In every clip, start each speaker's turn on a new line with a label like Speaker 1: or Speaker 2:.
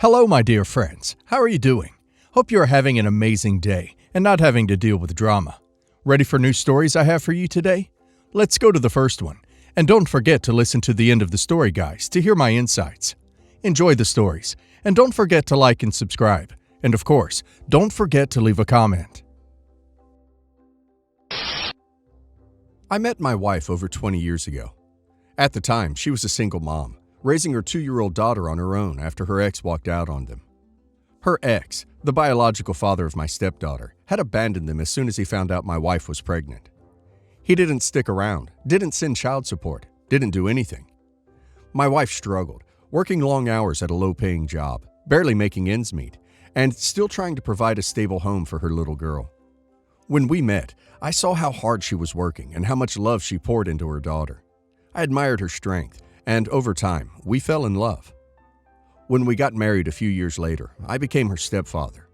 Speaker 1: Hello, my dear friends. How are you doing? Hope you are having an amazing day and not having to deal with drama. Ready for new stories I have for you today? Let's go to the first one. And don't forget to listen to the end of the story, guys, to hear my insights. Enjoy the stories, and don't forget to like and subscribe. And of course, don't forget to leave a comment. I met my wife over 20 years ago. At the time, she was a single mom, raising her 2-year-old daughter on her own after her ex walked out on them. Her ex, the biological father of my stepdaughter, had abandoned them as soon as he found out my wife was pregnant. He didn't stick around, didn't send child support, didn't do anything. My wife struggled, working long hours at a low-paying job, barely making ends meet, and still trying to provide a stable home for her little girl. When we met, I saw how hard she was working and how much love she poured into her daughter. I admired her strength, and over time, we fell in love. When we got married a few years later, I became her stepfather.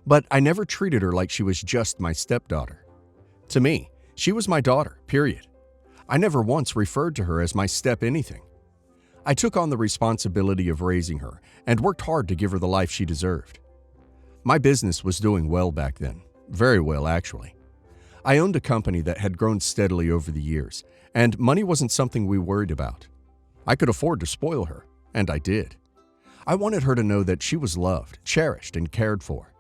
Speaker 1: But I never treated her like she was just my stepdaughter. To me, she was my daughter, period. I never once referred to her as my step anything. I took on the responsibility of raising her and worked hard to give her the life she deserved. My business was doing well back then, very well actually. I owned a company that had grown steadily over the years, and money wasn't something we worried about. I could afford to spoil her, and I did. I wanted her to know that she was loved, cherished, and cared for.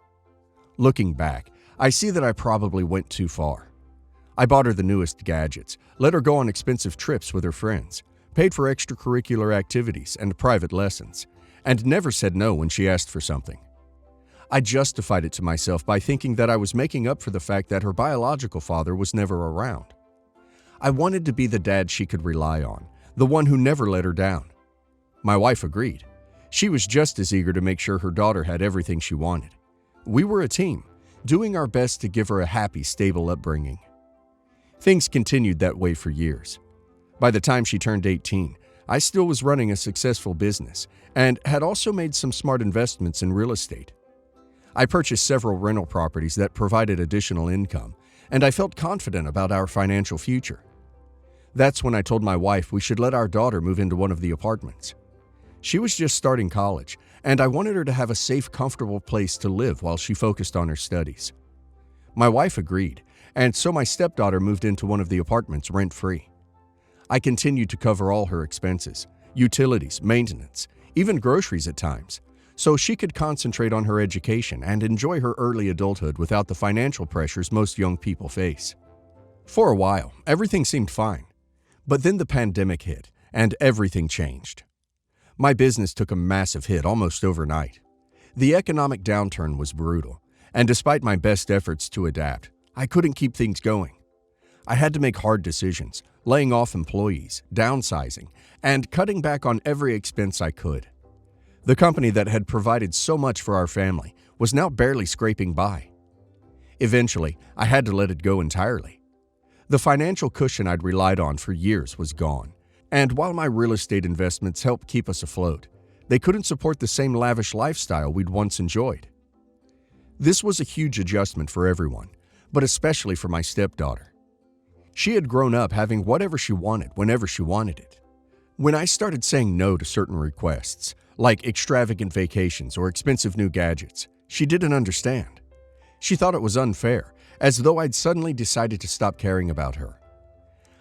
Speaker 1: Looking back, I see that I probably went too far. I bought her the newest gadgets, let her go on expensive trips with her friends, paid for extracurricular activities and private lessons, and never said no when she asked for something. I justified it to myself by thinking that I was making up for the fact that her biological father was never around. I wanted to be the dad she could rely on, the one who never let her down. My wife agreed. She was just as eager to make sure her daughter had everything she wanted. We were a team, doing our best to give her a happy, stable upbringing. Things continued that way for years. By the time she turned 18, I still was running a successful business and had also made some smart investments in real estate. I purchased several rental properties that provided additional income, and I felt confident about our financial future. That's when I told my wife we should let our daughter move into one of the apartments. She was just starting college, and I wanted her to have a safe, comfortable place to live while she focused on her studies. My wife agreed, and so my stepdaughter moved into one of the apartments rent-free. I continued to cover all her expenses, utilities, maintenance, even groceries at times, so she could concentrate on her education and enjoy her early adulthood without the financial pressures most young people face. For a while, everything seemed fine. But then the pandemic hit, and everything changed. My business took a massive hit almost overnight. The economic downturn was brutal, and despite my best efforts to adapt, I couldn't keep things going. I had to make hard decisions, laying off employees, downsizing, and cutting back on every expense I could. The company that had provided so much for our family was now barely scraping by. Eventually, I had to let it go entirely. The financial cushion I'd relied on for years was gone, and while my real estate investments helped keep us afloat, they couldn't support the same lavish lifestyle we'd once enjoyed. This was a huge adjustment for everyone, but especially for my stepdaughter. She had grown up having whatever she wanted whenever she wanted it. When I started saying no to certain requests, like extravagant vacations or expensive new gadgets, she didn't understand. She thought it was unfair, as though I'd suddenly decided to stop caring about her.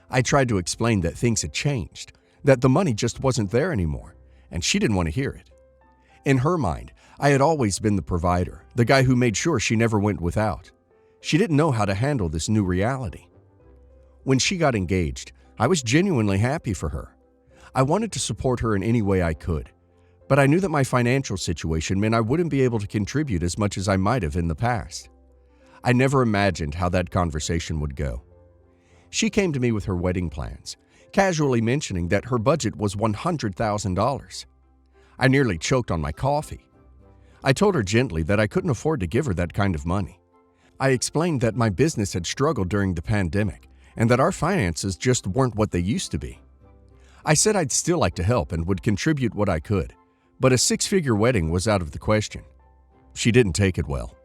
Speaker 1: I tried to explain that things had changed, that the money just wasn't there anymore, and she didn't want to hear it. In her mind, I had always been the provider, the guy who made sure she never went without. She didn't know how to handle this new reality. When she got engaged, I was genuinely happy for her. I wanted to support her in any way I could, but I knew that my financial situation meant I wouldn't be able to contribute as much as I might have in the past. I never imagined how that conversation would go. She came to me with her wedding plans, casually mentioning that her budget was $100,000. I nearly choked on my coffee. I told her gently that I couldn't afford to give her that kind of money. I explained that my business had struggled during the pandemic and that our finances just weren't what they used to be. I said I'd still like to help and would contribute what I could, but a 6-figure wedding was out of the question. She didn't take it well.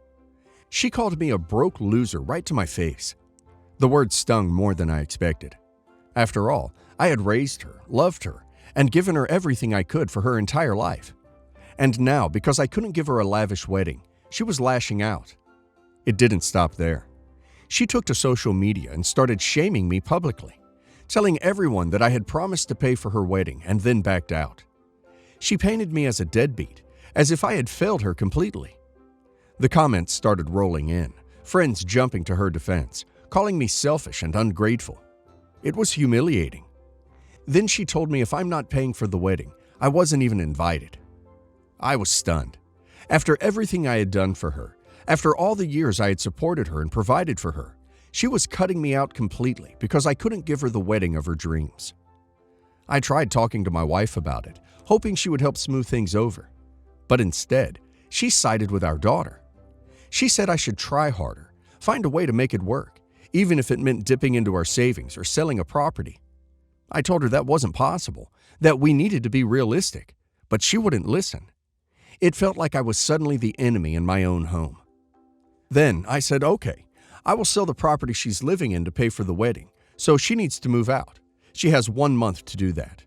Speaker 1: She called me a broke loser right to my face. The words stung more than I expected. After all, I had raised her, loved her, and given her everything I could for her entire life. And now, because I couldn't give her a lavish wedding, she was lashing out. It didn't stop there. She took to social media and started shaming me publicly, telling everyone that I had promised to pay for her wedding and then backed out. She painted me as a deadbeat, as if I had failed her completely. The comments started rolling in, friends jumping to her defense, calling me selfish and ungrateful. It was humiliating. Then she told me if I'm not paying for the wedding, I wasn't even invited. I was stunned. After everything I had done for her, after all the years I had supported her and provided for her, she was cutting me out completely because I couldn't give her the wedding of her dreams. I tried talking to my wife about it, hoping she would help smooth things over. But instead, she sided with our daughter. She said I should try harder, find a way to make it work, even if it meant dipping into our savings or selling a property. I told her that wasn't possible, that we needed to be realistic, but she wouldn't listen. It felt like I was suddenly the enemy in my own home. Then I said, okay, I will sell the property she's living in to pay for the wedding, so she needs to move out. She has 1 month to do that.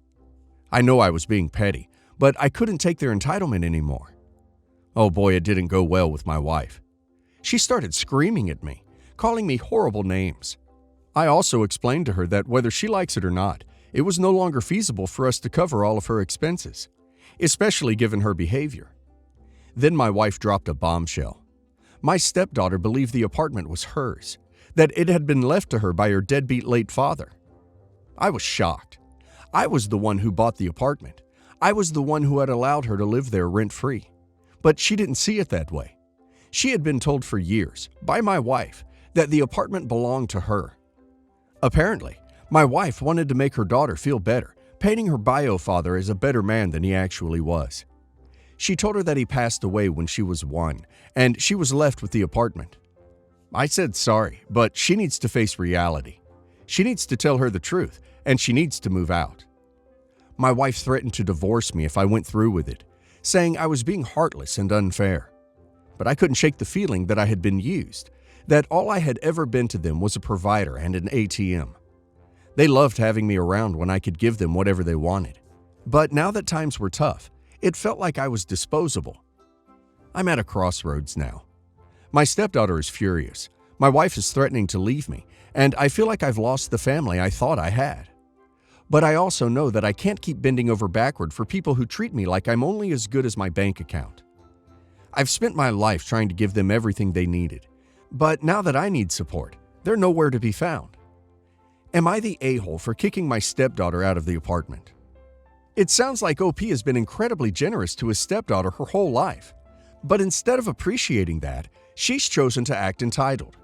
Speaker 1: I know I was being petty, but I couldn't take their entitlement anymore. Oh boy, it didn't go well with my wife. She started screaming at me, calling me horrible names. I also explained to her that whether she likes it or not, it was no longer feasible for us to cover all of her expenses, especially given her behavior. Then my wife dropped a bombshell. My stepdaughter believed the apartment was hers, that it had been left to her by her deadbeat late father. I was shocked. I was the one who bought the apartment. I was the one who had allowed her to live there rent-free. But she didn't see it that way. She had been told for years, by my wife, that the apartment belonged to her. Apparently, my wife wanted to make her daughter feel better, painting her bio father as a better man than he actually was. She told her that he passed away when she was 1, and she was left with the apartment. I said sorry, but she needs to face reality. She needs to tell her the truth, and she needs to move out. My wife threatened to divorce me if I went through with it, saying I was being heartless and unfair. But I couldn't shake the feeling that I had been used, that all I had ever been to them was a provider and an ATM. They loved having me around when I could give them whatever they wanted. But now that times were tough, it felt like I was disposable. I'm at a crossroads now. My stepdaughter is furious. My wife is threatening to leave me, and I feel like I've lost the family I thought I had. But I also know that I can't keep bending over backward for people who treat me like I'm only as good as my bank account. I've spent my life trying to give them everything they needed, but now that I need support, they're nowhere to be found. Am I the a-hole for kicking my stepdaughter out of the apartment? It sounds like OP has been incredibly generous to his stepdaughter her whole life, but instead of appreciating that, she's chosen to act entitled.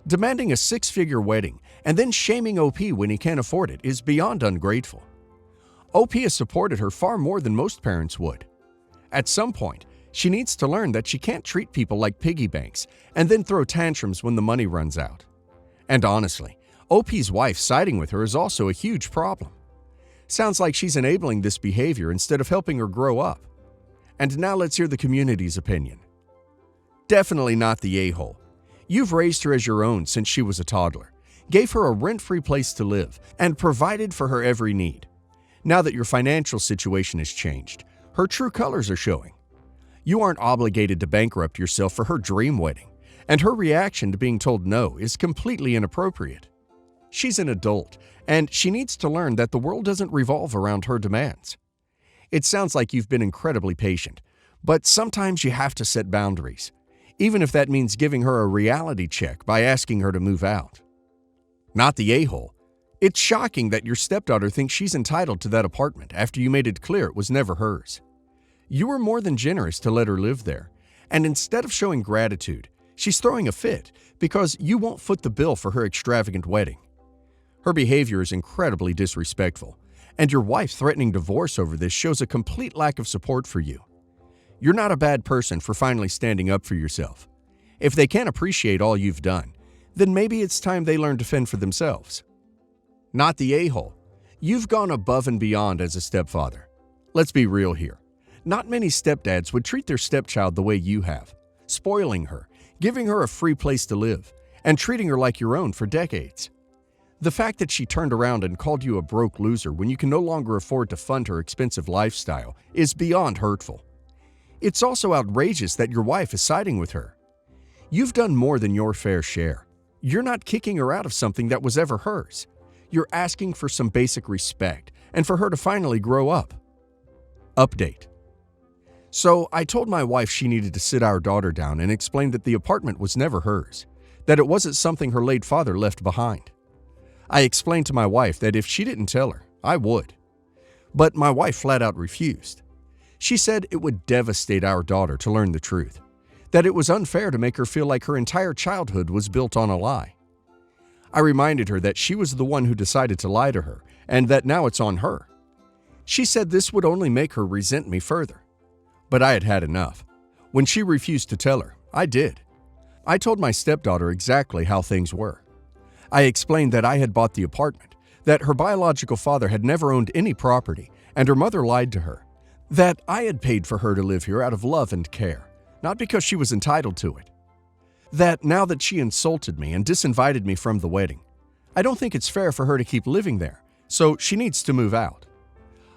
Speaker 1: Demanding a 6-figure wedding and then shaming OP when he can't afford it is beyond ungrateful. OP has supported her far more than most parents would. At some point, she needs to learn that she can't treat people like piggy banks and then throw tantrums when the money runs out. And honestly, OP's wife siding with her is also a huge problem. Sounds like she's enabling this behavior instead of helping her grow up. And now let's hear the community's opinion. Definitely not the a-hole. You've raised her as your own since she was a toddler, gave her a rent-free place to live, and provided for her every need. Now that your financial situation has changed, her true colors are showing. You aren't obligated to bankrupt yourself for her dream wedding, and her reaction to being told no is completely inappropriate. She's an adult, and she needs to learn that the world doesn't revolve around her demands. It sounds like you've been incredibly patient, but sometimes you have to set boundaries, even if that means giving her a reality check by asking her to move out. Not the a-hole. It's shocking that your stepdaughter thinks she's entitled to that apartment after you made it clear it was never hers. You were more than generous to let her live there, and instead of showing gratitude, she's throwing a fit because you won't foot the bill for her extravagant wedding. Her behavior is incredibly disrespectful, and your wife threatening divorce over this shows a complete lack of support for you. You're not a bad person for finally standing up for yourself. If they can't appreciate all you've done, then maybe it's time they learn to fend for themselves. Not the a-hole. You've gone above and beyond as a stepfather. Let's be real here. Not many stepdads would treat their stepchild the way you have, spoiling her, giving her a free place to live, and treating her like your own for decades. The fact that she turned around and called you a broke loser when you can no longer afford to fund her expensive lifestyle is beyond hurtful. It's also outrageous that your wife is siding with her. You've done more than your fair share. You're not kicking her out of something that was ever hers. You're asking for some basic respect and for her to finally grow up. Update. So I told my wife she needed to sit our daughter down and explain that the apartment was never hers, that it wasn't something her late father left behind. I explained to my wife that if she didn't tell her, I would. But my wife flat out refused. She said it would devastate our daughter to learn the truth, that it was unfair to make her feel like her entire childhood was built on a lie. I reminded her that she was the one who decided to lie to her and that now it's on her. She said this would only make her resent me further. But I had had enough. When she refused to tell her, I did. I told my stepdaughter exactly how things were. I explained that I had bought the apartment, that her biological father had never owned any property, and her mother lied to her, that I had paid for her to live here out of love and care, not because she was entitled to it. That now that she insulted me and disinvited me from the wedding, I don't think it's fair for her to keep living there, so she needs to move out.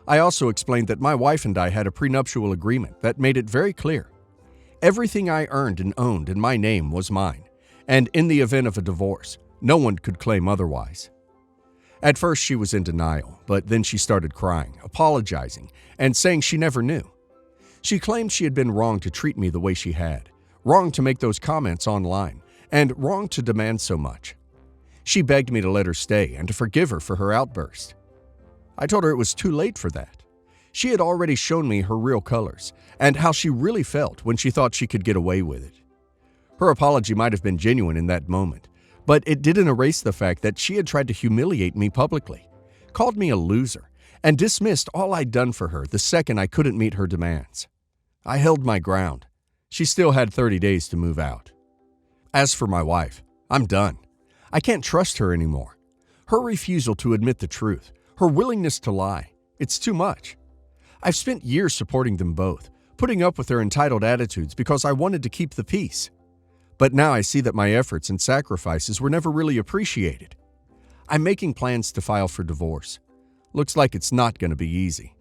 Speaker 1: I also explained that my wife and I had a prenuptial agreement that made it very clear. Everything I earned and owned in my name was mine, and in the event of a divorce, no one could claim otherwise. At first she was in denial, but then she started crying, apologizing, and saying she never knew. She claimed she had been wrong to treat me the way she had, wrong to make those comments online, and wrong to demand so much. She begged me to let her stay and to forgive her for her outburst. I told her it was too late for that. She had already shown me her real colors and how she really felt when she thought she could get away with it. Her apology might have been genuine in that moment, but it didn't erase the fact that she had tried to humiliate me publicly, called me a loser, and dismissed all I'd done for her the second I couldn't meet her demands. I held my ground. She still had 30 days to move out. As for my wife, I'm done. I can't trust her anymore. Her refusal to admit the truth, her willingness to lie, it's too much. I've spent years supporting them both, putting up with their entitled attitudes because I wanted to keep the peace. But now I see that my efforts and sacrifices were never really appreciated. I'm making plans to file for divorce. Looks like it's not going to be easy.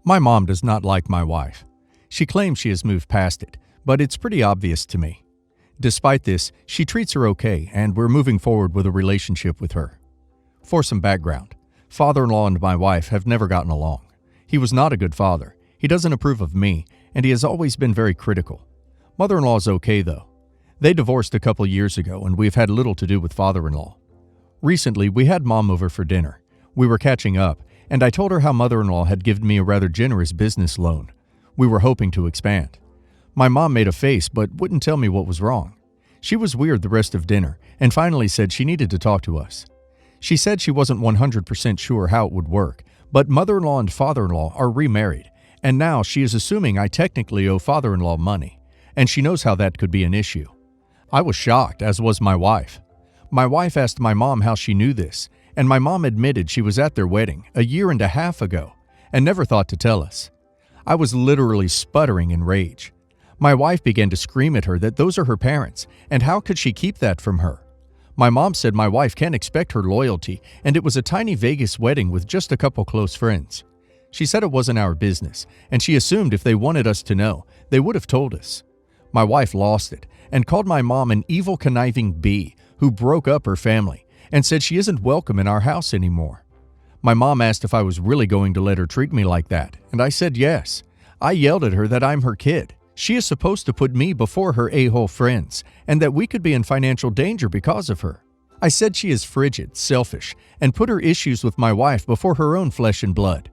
Speaker 1: My mom does not like my wife. She claims she has moved past it, but it's pretty obvious to me. Despite this, she treats her okay, and we're moving forward with a relationship with her. For some background, father-in-law and my wife have never gotten along. He was not a good father. He doesn't approve of me, and he has always been very critical. Mother-in-law is okay, though. They divorced a couple years ago, and we've had little to do with father-in-law. Recently, we had Mom over for dinner. We were catching up, and I told her how mother-in-law had given me a rather generous business loan. We were hoping to expand. My mom made a face but wouldn't tell me what was wrong. She was weird the rest of dinner and finally said she needed to talk to us. She said she wasn't 100% sure how it would work, but mother-in-law and father-in-law are remarried, and now she is assuming I technically owe father-in-law money, and she knows how that could be an issue. I was shocked, as was my wife. My wife asked my mom how she knew this, and my mom admitted she was at their wedding a year and a half ago and never thought to tell us. I was literally sputtering in rage. My wife began to scream at her that those are her parents, and how could she keep that from her? My mom said my wife can't expect her loyalty, and it was a tiny Vegas wedding with just a couple close friends. She said it wasn't our business, and she assumed if they wanted us to know, they would have told us. My wife lost it and called my mom an evil, conniving bee who broke up her family and said she isn't welcome in our house anymore. My mom asked if I was really going to let her treat me like that, and I said yes. I yelled at her that I'm her kid. She is supposed to put me before her a-hole friends, and that we could be in financial danger because of her. I said she is frigid, selfish, and put her issues with my wife before her own flesh and blood.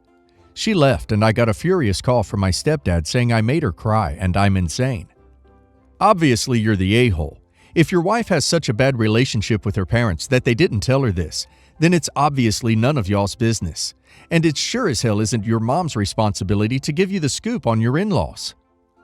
Speaker 1: She left, and I got a furious call from my stepdad saying I made her cry and I'm insane. Obviously, you're the a-hole. If your wife has such a bad relationship with her parents that they didn't tell her this, then it's obviously none of y'all's business. And it sure as hell isn't your mom's responsibility to give you the scoop on your in-laws.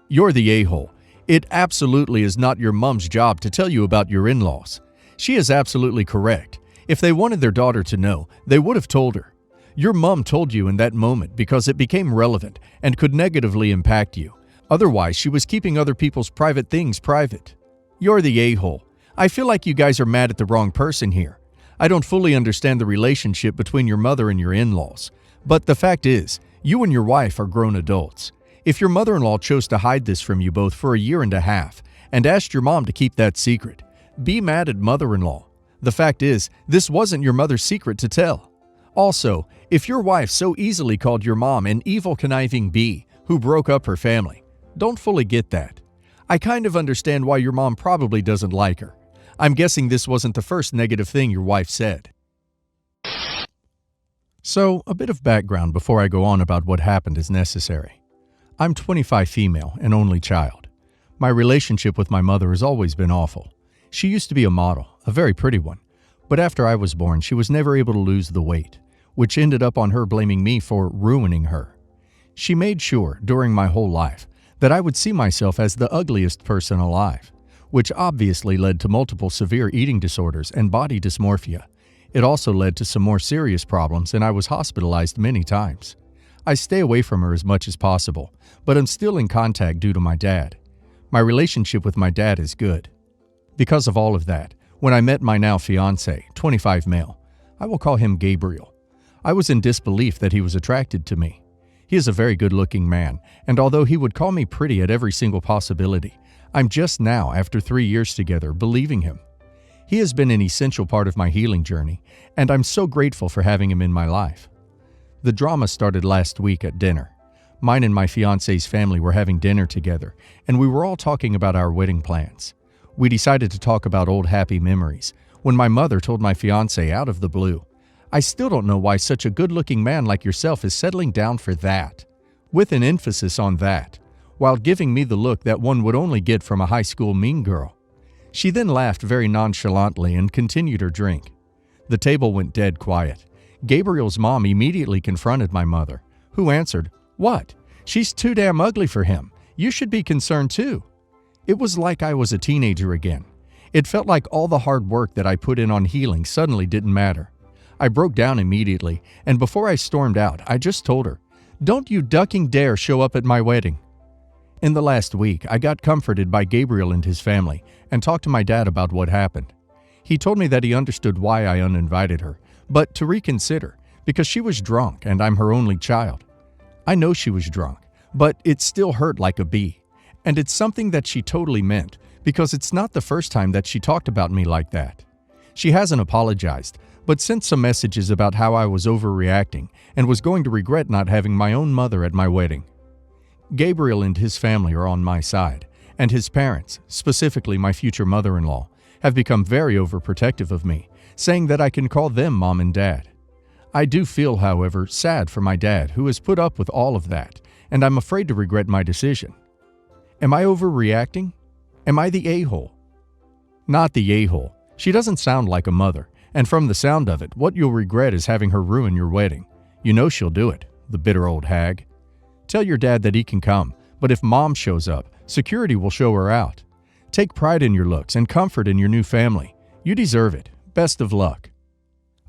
Speaker 1: You're the a-hole. It absolutely is not your mom's job to tell you about your in-laws. She is absolutely correct. If they wanted their daughter to know, they would have told her. Your mom told you in that moment because it became relevant and could negatively impact you. Otherwise, she was keeping other people's private things private. You're the a-hole. I feel like you guys are mad at the wrong person here. I don't fully understand the relationship between your mother and your in-laws. But the fact is, you and your wife are grown adults. If your mother-in-law chose to hide this from you both for a year and a half and asked your mom to keep that secret, be mad at mother-in-law. The fact is, this wasn't your mother's secret to tell. Also, if your wife so easily called your mom an evil conniving bee who broke up her family, don't fully get that. I kind of understand why your mom probably doesn't like her. I'm guessing this wasn't the first negative thing your wife said. So, a bit of background before I go on about what happened is necessary. I'm 25 female and only child. My relationship with my mother has always been awful. She used to be a model, a very pretty one, but after I was born, she was never able to lose the weight, which ended up on her blaming me for ruining her. She made sure, during my whole life, that I would see myself as the ugliest person alive, which obviously led to multiple severe eating disorders and body dysmorphia. It also led to some more serious problems, and I was hospitalized many times. I stay away from her as much as possible, but I'm still in contact due to my dad. My relationship with my dad is good. Because of all of that, when I met my now fiancé, 25 male, I will call him Gabriel, I was in disbelief that he was attracted to me. He is a very good-looking man, and although he would call me pretty at every single possibility, I'm just now, after 3 years together, believing him. He has been an essential part of my healing journey, and I'm so grateful for having him in my life. The drama started last week at dinner. Mine and my fiancé's family were having dinner together, and we were all talking about our wedding plans. We decided to talk about old happy memories, when my mother told my fiancé out of the blue, "I still don't know why such a good-looking man like yourself is settling down for that," with an emphasis on that, while giving me the look that one would only get from a high school mean girl. She then laughed very nonchalantly and continued her drink. The table went dead quiet. Gabriel's mom immediately confronted my mother, who answered, "What? She's too damn ugly for him. You should be concerned too." It was like I was a teenager again. It felt like all the hard work that I put in on healing suddenly didn't matter. I broke down immediately, and before I stormed out, I just told her, "Don't you ducking dare show up at my wedding." In the last week, I got comforted by Gabriel and his family and talked to my dad about what happened. He told me that he understood why I uninvited her, but to reconsider, because she was drunk and I'm her only child. I know she was drunk, but it still hurt like a bee. And it's something that she totally meant, because it's not the first time that she talked about me like that. She hasn't apologized, but sent some messages about how I was overreacting and was going to regret not having my own mother at my wedding. Gabriel and his family are on my side, and his parents, specifically my future mother-in-law, have become very overprotective of me, saying that I can call them mom and dad. I do feel, however, sad for my dad, who has put up with all of that, and I'm afraid to regret my decision. Am I overreacting? Am I the a-hole? Not the a-hole. She doesn't sound like a mother, and from the sound of it, what you'll regret is having her ruin your wedding. You know she'll do it, the bitter old hag. Tell your dad that he can come, but if mom shows up, security will show her out. Take pride in your looks and comfort in your new family. You deserve it. Best of luck.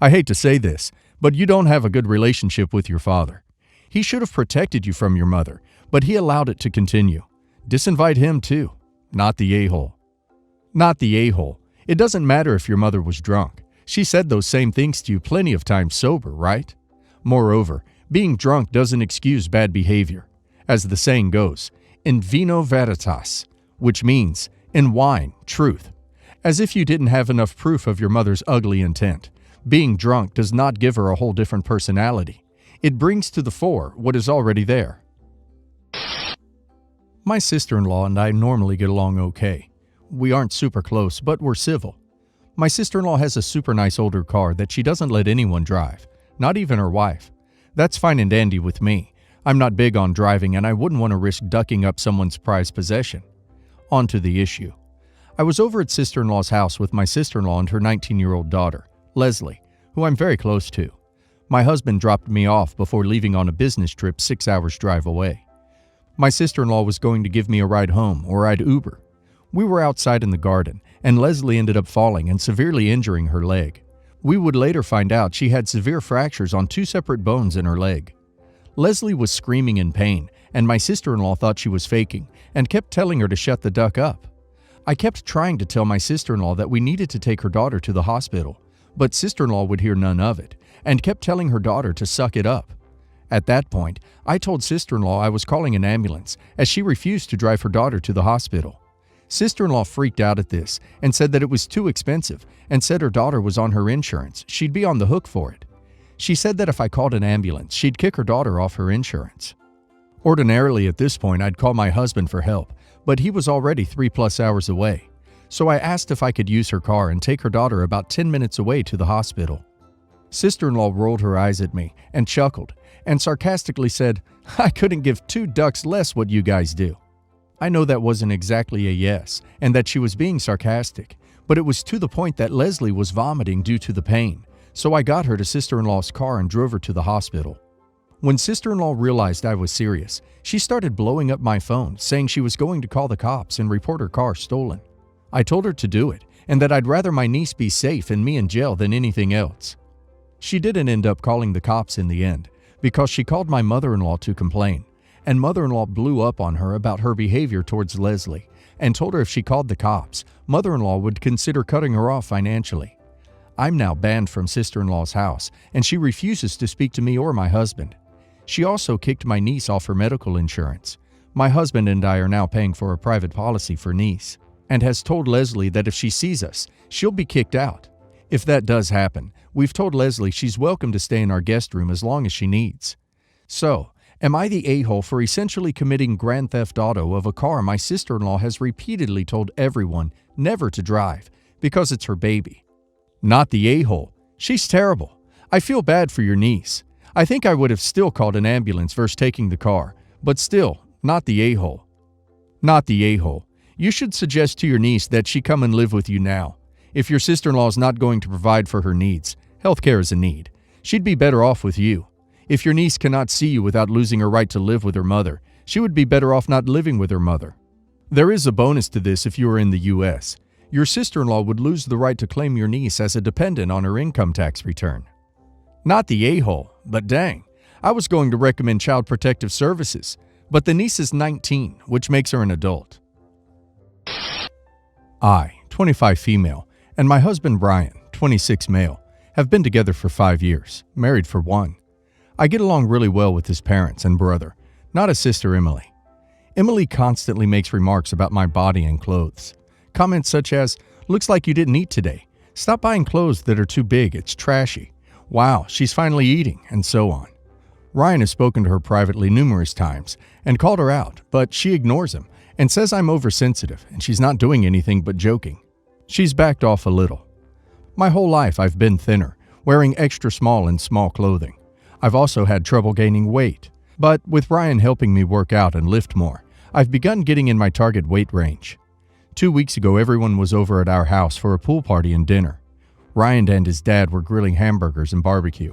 Speaker 1: I hate to say this, but you don't have a good relationship with your father. He should have protected you from your mother, but he allowed it to continue. Disinvite him too. Not the a-hole. Not the a-hole. It doesn't matter if your mother was drunk. She said those same things to you plenty of times sober, right? Moreover, being drunk doesn't excuse bad behavior. As the saying goes, in vino veritas, which means, in wine, truth. As if you didn't have enough proof of your mother's ugly intent. Being drunk does not give her a whole different personality. It brings to the fore what is already there. My sister-in-law and I normally get along okay. We aren't super close, but we're civil. My sister-in-law has a super nice older car that she doesn't let anyone drive, not even her wife. That's fine and dandy with me. I'm not big on driving and I wouldn't want to risk ducking up someone's prized possession. On to the issue. I was over at sister-in-law's house with my sister-in-law and her 19-year-old daughter, Leslie, who I'm very close to. My husband dropped me off before leaving on a business trip 6 hours drive away. My sister-in-law was going to give me a ride home, or I'd Uber. We were outside in the garden, and Leslie ended up falling and severely injuring her leg. We would later find out she had severe fractures on 2 separate bones in her leg. Leslie was screaming in pain, and my sister-in-law thought she was faking, and kept telling her to shut the duck up. I kept trying to tell my sister-in-law that we needed to take her daughter to the hospital, but sister-in-law would hear none of it, and kept telling her daughter to suck it up. At that point, I told sister-in-law I was calling an ambulance as she refused to drive her daughter to the hospital. Sister-in-law freaked out at this and said that it was too expensive and said her daughter was on her insurance. She'd be on the hook for it. She said that if I called an ambulance, she'd kick her daughter off her insurance. Ordinarily at this point, I'd call my husband for help, but he was already 3+ hours away. So I asked if I could use her car and take her daughter about 10 minutes away to the hospital. Sister-in-law rolled her eyes at me and chuckled and sarcastically said, "I couldn't give 2 ducks less what you guys do." I know that wasn't exactly a yes and that she was being sarcastic, but it was to the point that Leslie was vomiting due to the pain, so I got her to sister-in-law's car and drove her to the hospital. When sister-in-law realized I was serious, she started blowing up my phone, saying she was going to call the cops and report her car stolen. I told her to do it and that I'd rather my niece be safe and me in jail than anything else. She didn't end up calling the cops in the end because she called my mother-in-law to complain, and mother-in-law blew up on her about her behavior towards Leslie and told her if she called the cops, mother-in-law would consider cutting her off financially. I'm now banned from sister-in-law's house, and she refuses to speak to me or my husband. She also kicked my niece off her medical insurance. My husband and I are now paying for a private policy for niece, and has told Leslie that if she sees us, she'll be kicked out. If that does happen, we've told Leslie she's welcome to stay in our guest room as long as she needs. So, am I the a-hole for essentially committing grand theft auto of a car my sister-in-law has repeatedly told everyone never to drive because it's her baby? Not the a-hole. She's terrible. I feel bad for your niece. I think I would have still called an ambulance versus taking the car, but still, not the a-hole. Not the a-hole. You should suggest to your niece that she come and live with you now. If your sister-in-law is not going to provide for her needs, healthcare is a need. She'd be better off with you. If your niece cannot see you without losing her right to live with her mother, she would be better off not living with her mother. There is a bonus to this if you are in the U.S. Your sister-in-law would lose the right to claim your niece as a dependent on her income tax return. Not the a-hole, but dang, I was going to recommend Child Protective Services, but the niece is 19, which makes her an adult. I, 25 female, and my husband Brian, 26 male, have been together for 5 years, married for 1. I get along really well with his parents and brother, not his sister Emily. Emily constantly makes remarks about my body and clothes. Comments such as, "Looks like you didn't eat today. Stop buying clothes that are too big, it's trashy. Wow, she's finally eating," and so on. Ryan has spoken to her privately numerous times and called her out, but she ignores him and says I'm oversensitive and she's not doing anything but joking. She's backed off a little. My whole life I've been thinner, wearing extra small and small clothing. I've also had trouble gaining weight, but with Ryan helping me work out and lift more, I've begun getting in my target weight range. 2 weeks ago, everyone was over at our house for a pool party and dinner. Ryan and his dad were grilling hamburgers and barbecue.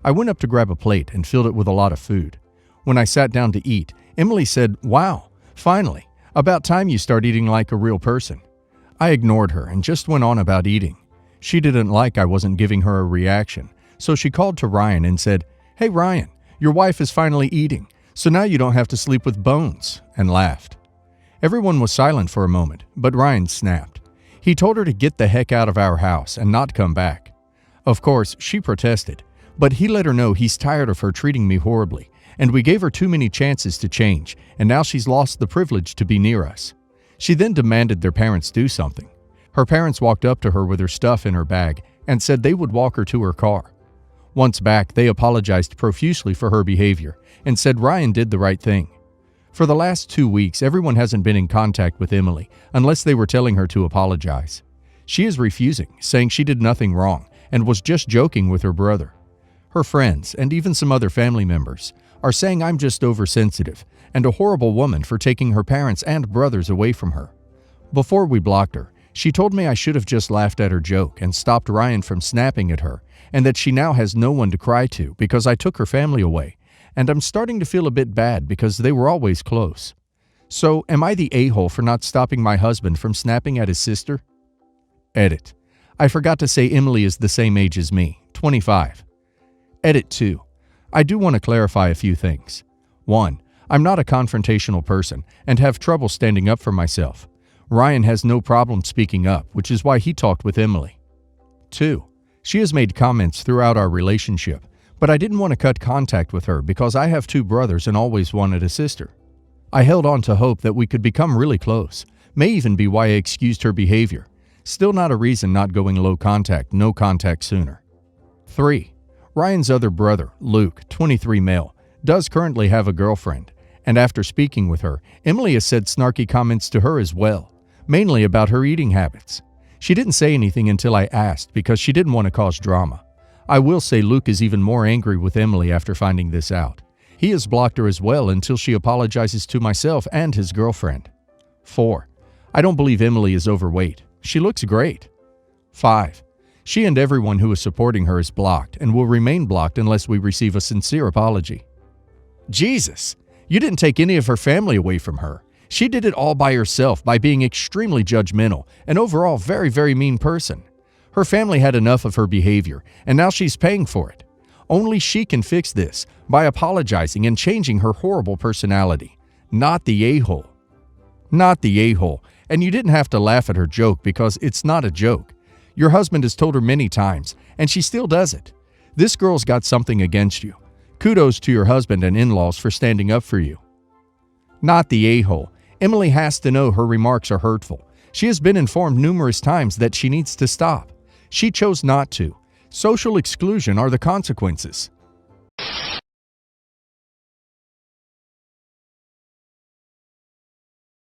Speaker 1: I went up to grab a plate and filled it with a lot of food. When I sat down to eat, Emily said, "Wow, finally, about time you start eating like a real person." I ignored her and just went on about eating. She didn't like I wasn't giving her a reaction, so she called to Ryan and said, "Hey Ryan, your wife is finally eating, so now you don't have to sleep with bones," and laughed. Everyone was silent for a moment, but Ryan snapped. He told her to get the heck out of our house and not come back. Of course, she protested, but he let her know he's tired of her treating me horribly, and we gave her too many chances to change, and now she's lost the privilege to be near us. She then demanded their parents do something. Her parents walked up to her with her stuff in her bag and said they would walk her to her car. Once back, they apologized profusely for her behavior and said Ryan did the right thing. For the last 2 weeks, everyone hasn't been in contact with Emily unless they were telling her to apologize. She is refusing, saying she did nothing wrong and was just joking with her brother. Her friends, and even some other family members, are saying I'm just oversensitive and a horrible woman for taking her parents and brothers away from her. Before we blocked her, she told me I should have just laughed at her joke and stopped Ryan from snapping at her, and that she now has no one to cry to because I took her family away, and I'm starting to feel a bit bad because they were always close. So, am I the a-hole for not stopping my husband from snapping at his sister? Edit. I forgot to say Emily is the same age as me, 25. Edit 2. I do want to clarify a few things. 1. I'm not a confrontational person and have trouble standing up for myself. Ryan has no problem speaking up, which is why he talked with Emily. 2. She has made comments throughout our relationship, But I didn't want to cut contact with her because I have 2 brothers and always wanted a sister. I held on to hope that we could become really close, may even be why I excused her behavior. Still not a reason not going low contact, no contact sooner. 3. Ryan's other brother, Luke, 23 male, does currently have a girlfriend, and after speaking with her, Emily has said snarky comments to her as well, mainly about her eating habits. She didn't say anything until I asked because she didn't want to cause drama. I will say Luke is even more angry with Emily after finding this out. He has blocked her as well until she apologizes to myself and his girlfriend. 4. I don't believe Emily is overweight. She looks great. 5. She and everyone who is supporting her is blocked and will remain blocked unless we receive a sincere apology. Jesus! You didn't take any of her family away from her. She did it all by herself by being extremely judgmental and overall very, very mean person. Her family had enough of her behavior, and now she's paying for it. Only she can fix this by apologizing and changing her horrible personality. Not the a-hole. Not the a-hole. And you didn't have to laugh at her joke because it's not a joke. Your husband has told her many times, and she still does it. This girl's got something against you. Kudos to your husband and in-laws for standing up for you. Not the a-hole. Emily has to know her remarks are hurtful. She has been informed numerous times that she needs to stop. She chose not to. Social exclusion are the consequences.